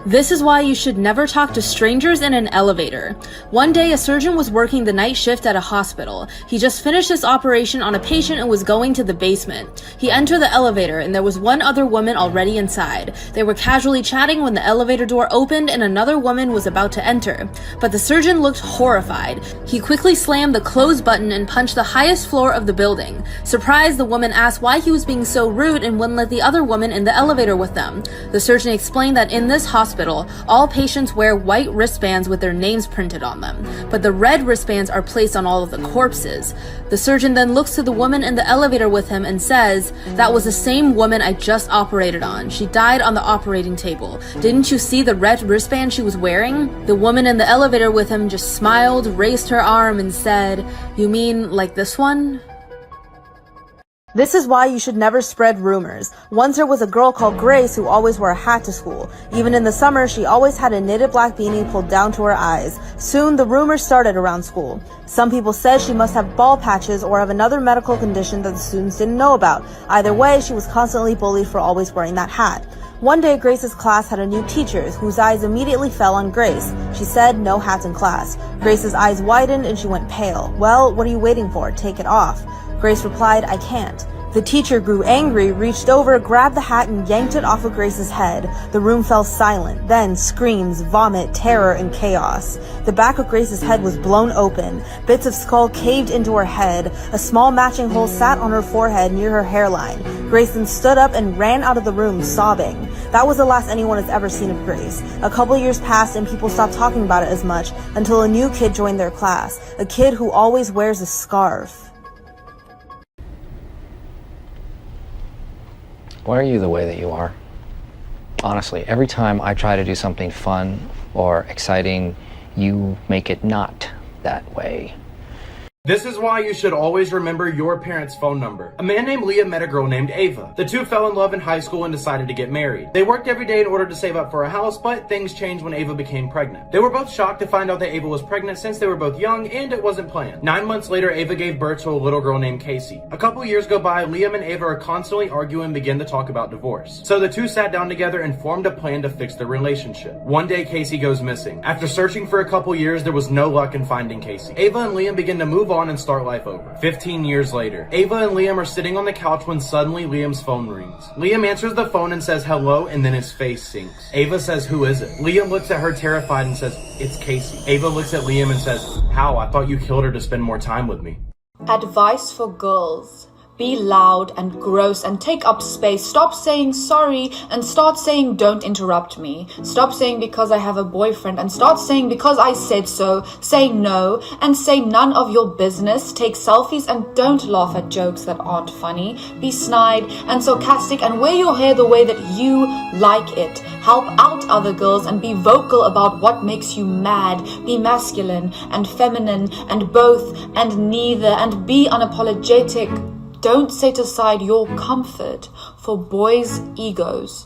This is why you should never talk to strangers in an elevator. One day, a surgeon was working the night shift at a hospital. He just finished his operation on a patient and was going to the basement. He entered the elevator and there was one other woman already inside. They were casually chatting when the elevator door opened and another woman was about to enter. But the surgeon looked horrified. He quickly slammed the close button and punched the highest floor of the building. Surprised, the woman asked why he was being so rude and wouldn't let the other woman in the elevator with them. The surgeon explained that in this hospital, all patients wear white wristbands with their names printed on them, but the red wristbands are placed on all of the corpses. The surgeon then looks to the woman in the elevator with him and says, "That was the same woman I just operated on. She died on the operating table. Didn't you see the red wristband she was wearing?" The woman in the elevator with him just smiled, raised her arm, and said, "You mean like this one?" This is why you should never spread rumors. Once there was a girl called Grace who always wore a hat to school. Even in the summer, she always had a knitted black beanie pulled down to her eyes. Soon, the rumors started around school. Some people said she must have bald patches or have another medical condition that the students didn't know about. Either way, she was constantly bullied for always wearing that hat. One day, Grace's class had a new teacher whose eyes immediately fell on Grace. She said, "No hats in class." Grace's eyes widened and she went pale. "Well, what are you waiting for? Take it off." Grace replied, "I can't." The teacher grew angry, reached over, grabbed the hat, and yanked it off of Grace's head. The room fell silent. Then screams, vomit, terror, and chaos. The back of Grace's head was blown open. Bits of skull caved into her head. A small matching hole sat on her forehead near her hairline. Grace then stood up and ran out of the room, sobbing. That was the last anyone has ever seen of Grace. A couple years passed and people stopped talking about it as much until a new kid joined their class. A kid who always wears a scarf. Why are you the way that you are? Honestly, every time I try to do something fun or exciting, you make it not that way. This is why you should always remember your parents' phone number. A man named Leah met a girl named Ava. The two fell in love in high school and decided to get married. They worked every day in order to save up for a house, but things changed when Ava became pregnant. They were both shocked to find out that Ava was pregnant since they were both young and it wasn't planned. 9 months later, Ava gave birth to a little girl named Casey. A couple years go by, Liam and Ava are constantly arguing and begin to talk about divorce. So the two sat down together and formed a plan to fix their relationship. One day, Casey goes missing. After searching for a couple years, there was no luck in finding Casey. Ava and Liam begin to move on and start life over. 15 years later, Ava and Liam are sitting on the couch when suddenly Liam's phone rings. Liam answers the phone and says hello, and then his face sinks. Ava says, "Who is it?" Liam looks at her terrified and says, "It's Casey." Ava looks at Liam and says, "How? I thought you killed her to spend more time with me." Advice for girls. Be loud and gross and take up space. Stop saying sorry and start saying don't interrupt me. Stop saying because I have a boyfriend and start saying because I said so. Say no and say none of your business. Take selfies and don't laugh at jokes that aren't funny. Be snide and sarcastic and wear your hair the way that you like it. Help out other girls and be vocal about what makes you mad. Be masculine and feminine and both and neither and be unapologetic. Don't set aside your comfort for boys' egos.